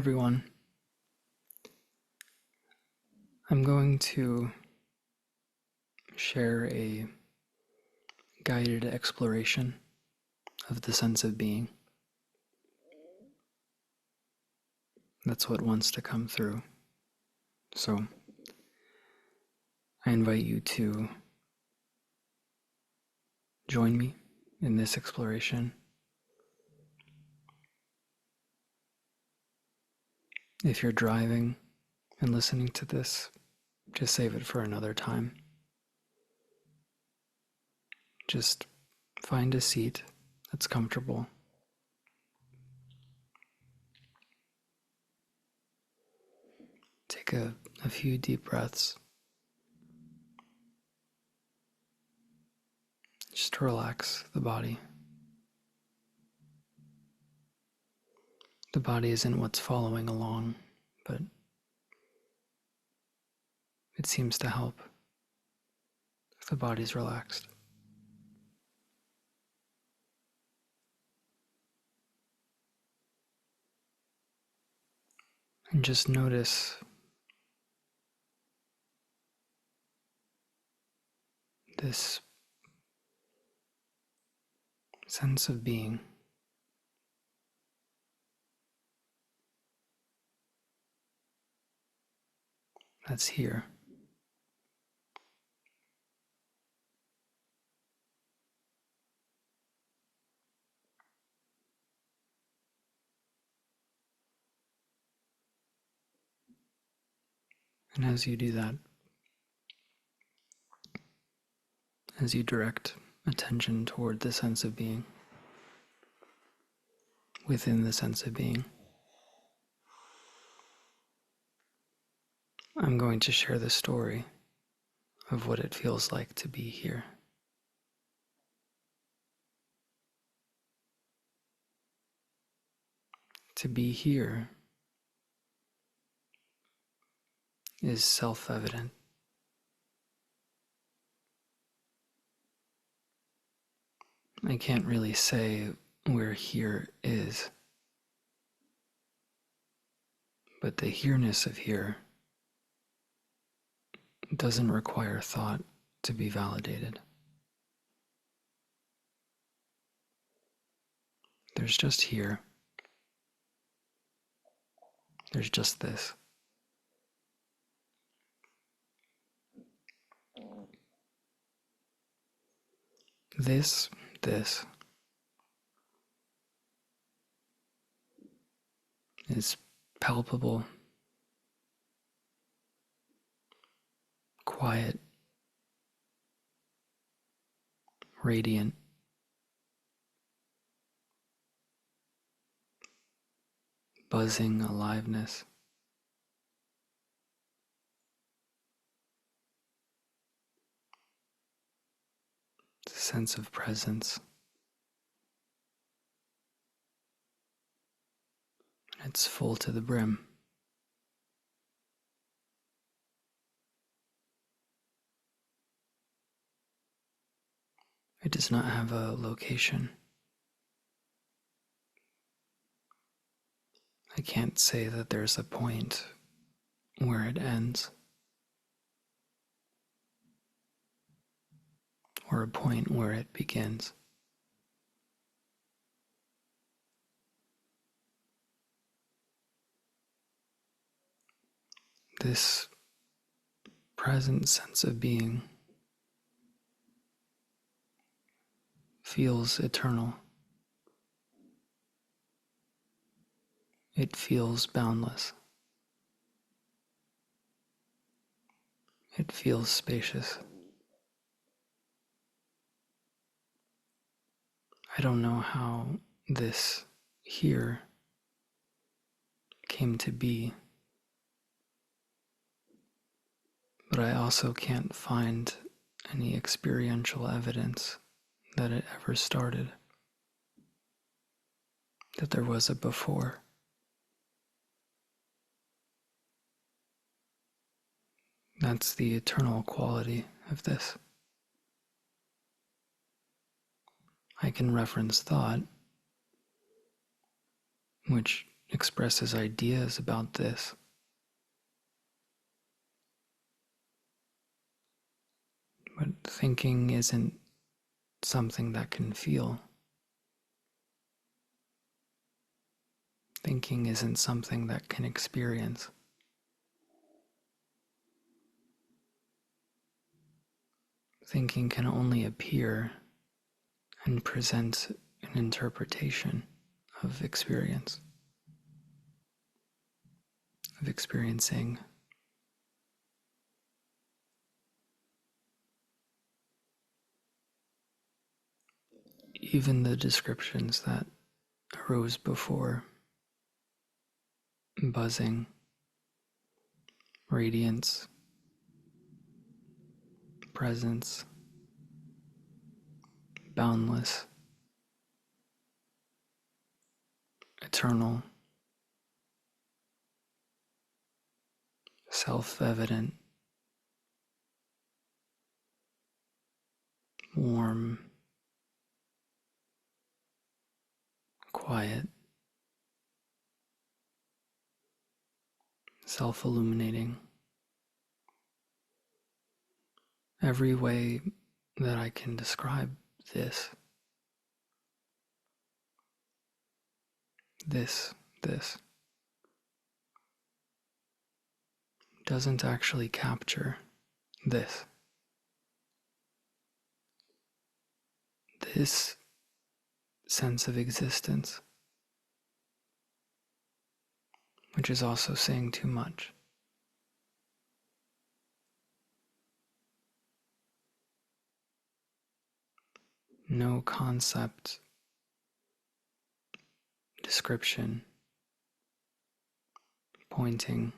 everyone. I'm going to share a guided exploration of the sense of being. That's what wants to come through. So I invite you to join me in this exploration. If you're driving and listening to this, just save it for another time. Just find a seat that's comfortable. Take a few deep breaths. Just to relax the body. The body isn't what's following along, but it seems to help if the body's relaxed. And just notice this sense of being. That's here. And as you do that, as you direct attention toward the sense of being, within the sense of being, I'm going to share the story of what it feels like to be here. To be here is self-evident. I can't really say where here is, but the here-ness of here doesn't require thought to be validated. There's just here. There's just this. This is palpable, quiet, radiant, buzzing aliveness. It's a sense of presence. It's full to the brim. It does not have a location. I can't say that there's a point where it ends, or a point where it begins. This present sense of being feels eternal. It feels boundless. It feels spacious. I don't know how this here came to be, but I also can't find any experiential evidence that it ever started, that there was a before. That's the eternal quality of this. I can reference thought, which expresses ideas about this. But thinking isn't something that can feel. Thinking isn't something that can experience. Thinking can only appear and present an interpretation of experience, of experiencing. Even the descriptions that arose before, buzzing, radiance, presence, boundless, eternal, self-evident, warm, quiet, self-illuminating. Every way that I can describe this, this doesn't actually capture this. This sense of existence, which is also saying too much. No concept, description, pointing,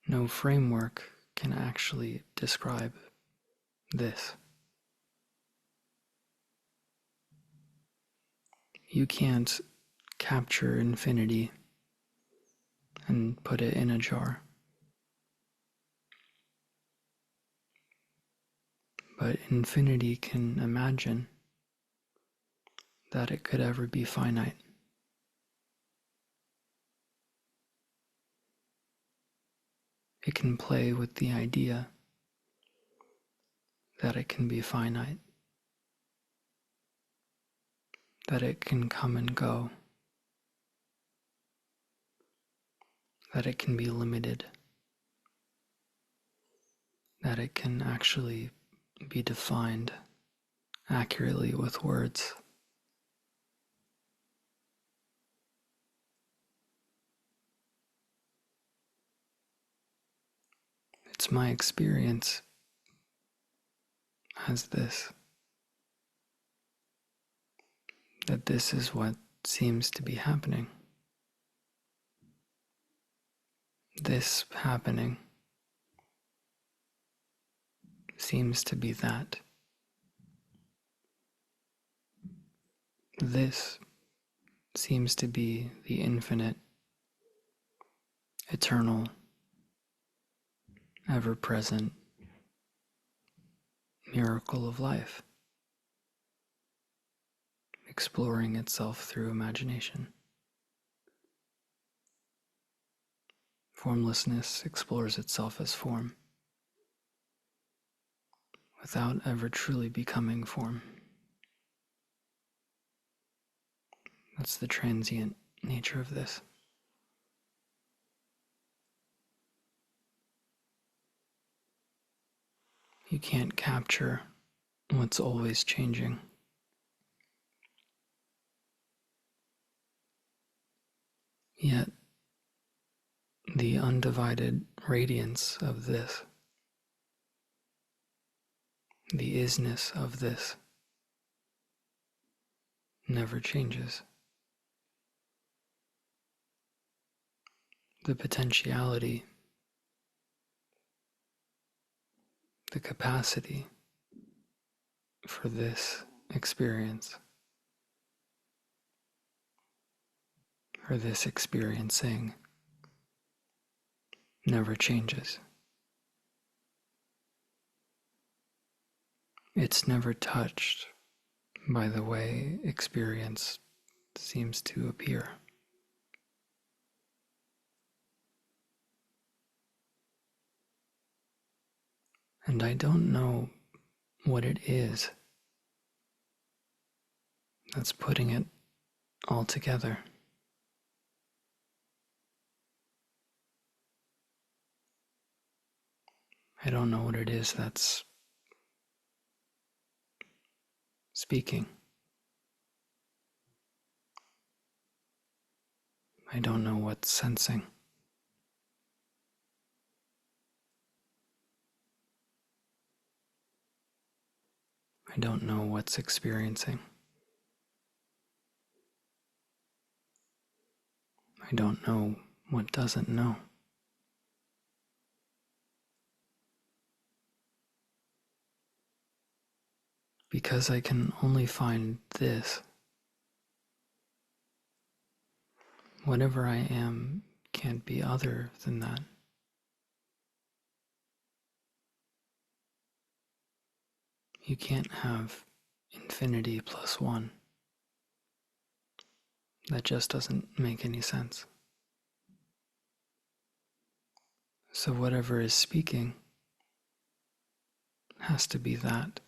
no framework can actually describe this. You can't capture infinity and put it in a jar. But infinity can imagine that it could ever be finite. It can play with the idea that it can be finite, that it can come and go, that it can be limited, that it can actually be defined accurately with words. It's my experience as this, that this is what seems to be happening. This happening seems to be that. This seems to be the infinite, eternal, ever-present miracle of life, exploring itself through imagination. Formlessness explores itself as form, without ever truly becoming form. That's the transient nature of this. You can't capture what's always changing. Yet, the undivided radiance of this, the isness of this, never changes. The potentiality, the capacity for this experience, for this experiencing, never changes. It's never touched by the way experience seems to appear. And I don't know what it is that's putting it all together. I don't know what it is that's speaking. I don't know what's sensing. I don't know what's experiencing. I don't know what doesn't know. Because I can only find this. Whatever I am can't be other than that. You can't have infinity plus one. That just doesn't make any sense. So whatever is speaking has to be that.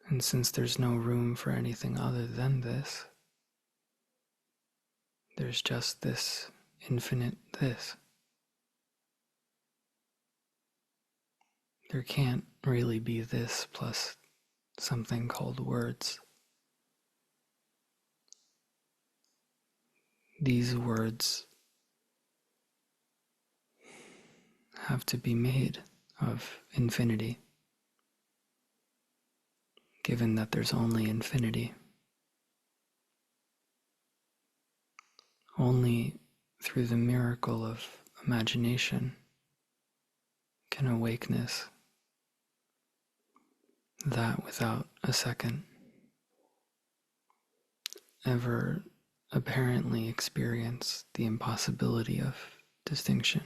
And since there's no room for anything other than this, there's just this infinite this. There can't really be this plus something called words. These words have to be made of infinity, given that there's only infinity. Only through the miracle of imagination can awakeness, that without a second, ever apparently experience the impossibility of distinction.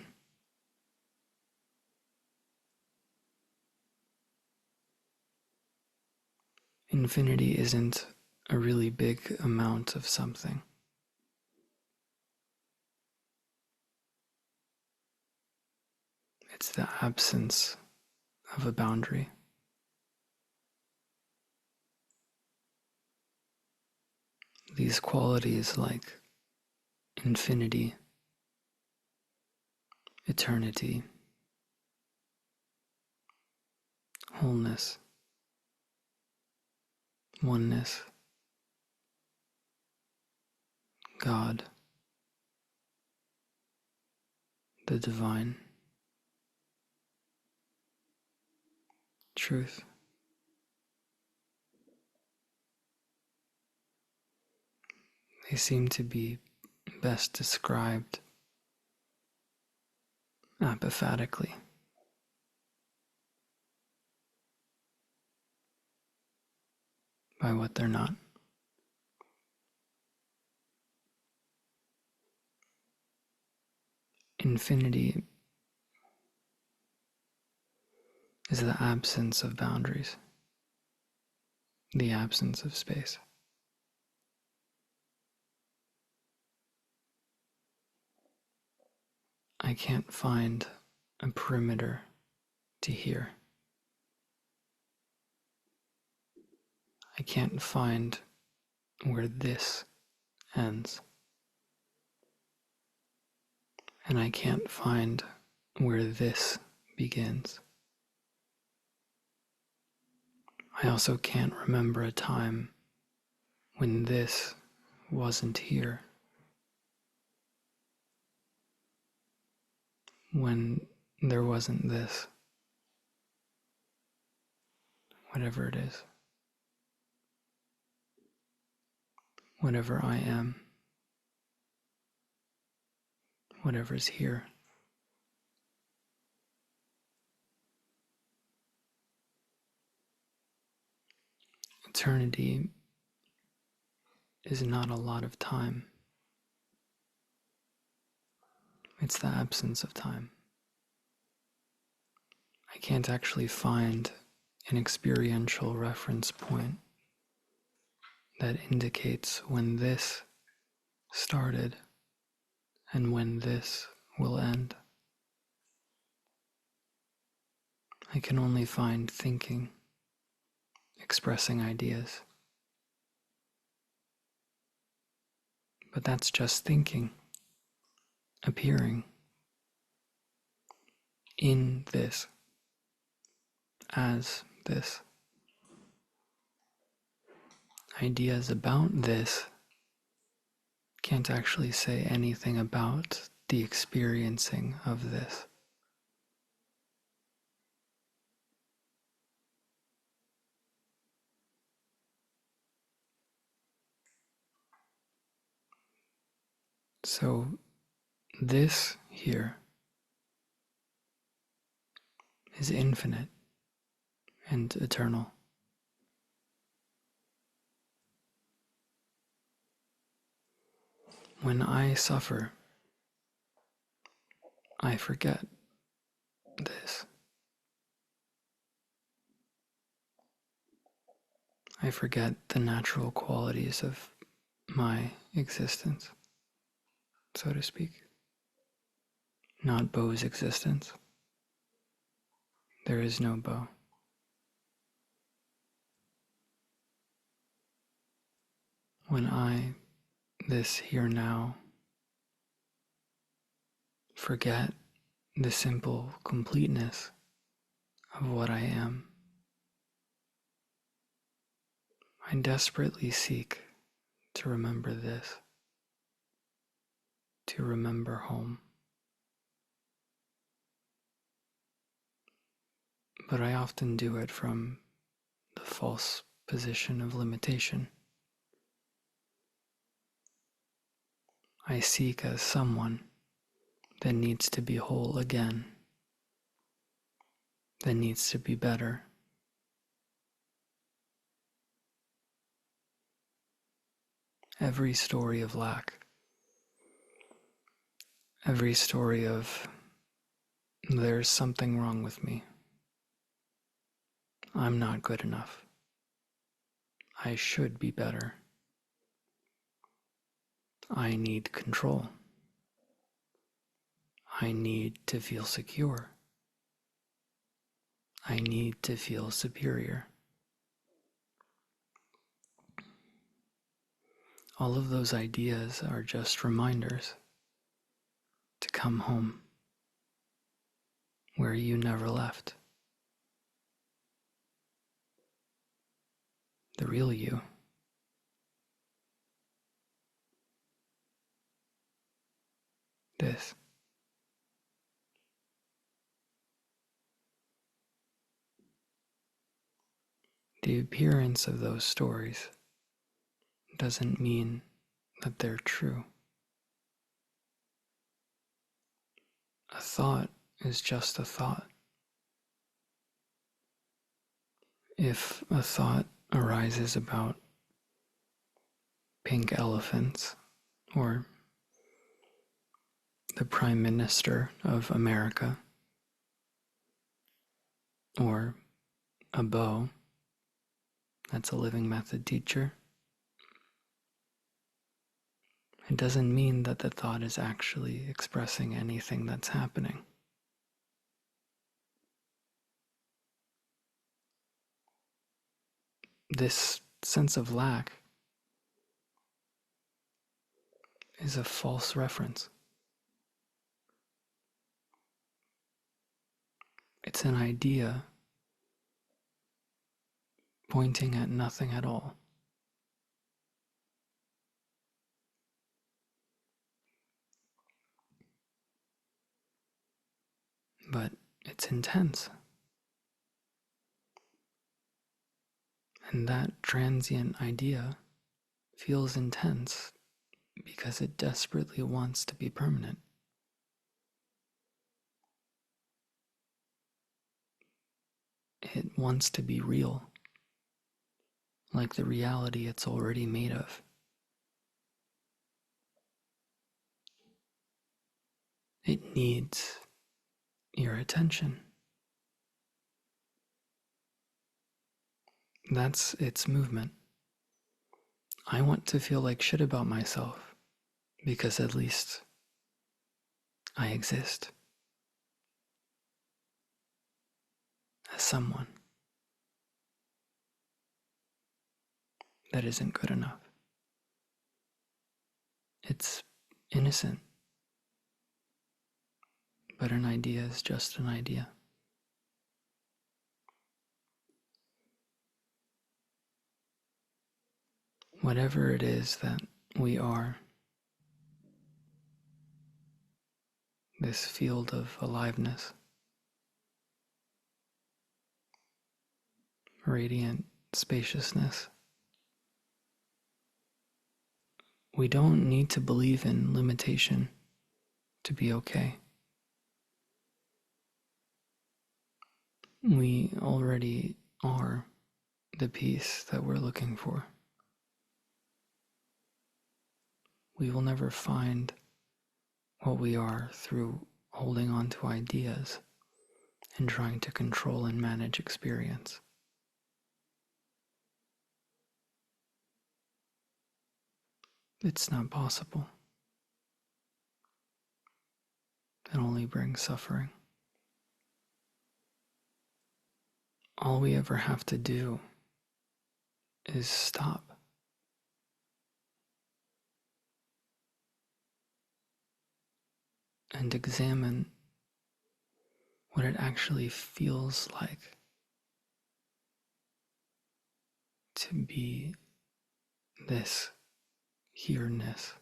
Infinity isn't a really big amount of something. It's the absence of a boundary. These qualities like infinity, eternity, wholeness, oneness, God, the divine, truth. They seem to be best described apophatically. By what they're not. Infinity is the absence of boundaries, the absence of space. I can't find a perimeter to here. I can't find where this ends. And I can't find where this begins. I also can't remember a time when this wasn't here. When there wasn't this. Whatever it is. Whatever I am. Whatever's here. Eternity is not a lot of time. It's the absence of time. I can't actually find an experiential reference point that indicates when this started and when this will end. I can only find thinking, expressing ideas. But that's just thinking, appearing in this, as this. Ideas about this can't actually say anything about the experiencing of this. So this here is infinite and eternal. When I suffer, I forget this. I forget the natural qualities of my existence, so to speak. Not Boh's existence. There is no Boh. When I, this here now, forget the simple completeness of what I am, I desperately seek to remember this, to remember home. But I often do it from the false position of limitation. I seek as someone that needs to be whole again, that needs to be better. Every story of lack, every story of there's something wrong with me, I'm not good enough, I should be better, I need control, I need to feel secure, I need to feel superior. All of those ideas are just reminders to come home, where you never left. The real you. This. The appearance of those stories doesn't mean that they're true. A thought is just a thought. If a thought arises about pink elephants or the Prime Minister of America or a Boh, that's a living method teacher, it doesn't mean that the thought is actually expressing anything that's happening. This sense of lack is a false reference. It's an idea pointing at nothing at all. But it's intense. And that transient idea feels intense because it desperately wants to be permanent. It wants to be real, like the reality it's already made of. It needs your attention. That's its movement. I want to feel like shit about myself because at least I exist as someone. That isn't good enough. It's innocent, but an idea is just an idea. Whatever it is that we are, this field of aliveness, radiant spaciousness, we don't need to believe in limitation to be okay. We already are the peace that we're looking for. We will never find what we are through holding on to ideas and trying to control and manage experience. It's not possible. It only brings suffering. All we ever have to do is stop and examine what it actually feels like to be this here-ness,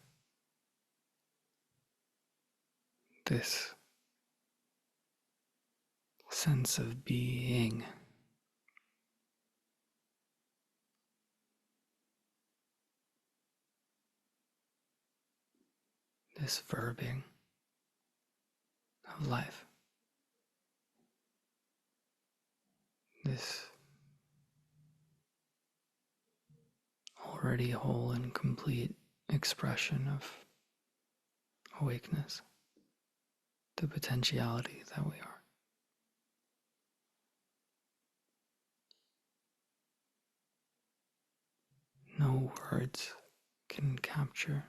this sense of being. This verbing of life, this already whole and complete expression of awakeness, the potentiality that we are. No words can capture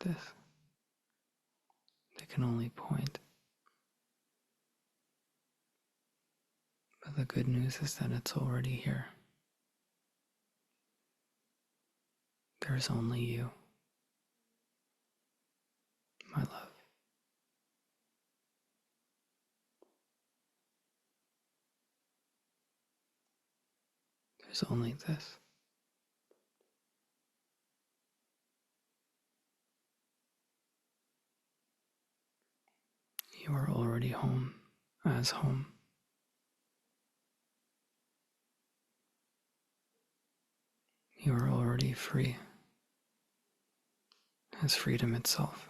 this. They can only point. But the good news is that it's already here. There's only you, my love. There's only this. You are already home as home. You are already free as freedom itself.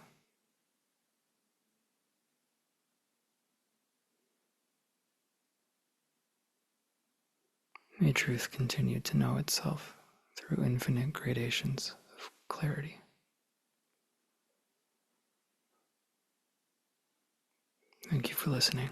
May truth continue to know itself through infinite gradations of clarity. Thank you for listening.